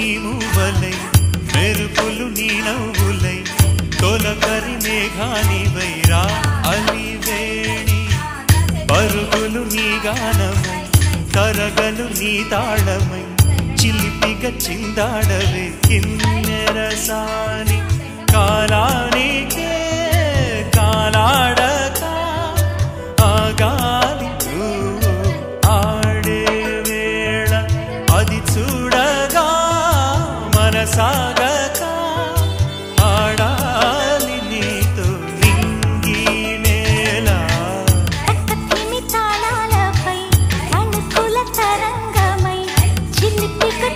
నీ మూవలై మెరుపులు నీ నవ్వులై తొలకరి మేఘానివై రా అలివేణి పరుగులు నీ గానమై తరగలు నీ తాళమై చిలిపిగా చిందాడవే కిన్నెరసాని కాలానికే కాలాడక ఆగాలి ఆడే వేళ అది చూడగా మనసాగక ఆడాలి నీతో నింగి నేల తాళాలపై అనుకుల తరంగమై చిలిపిగా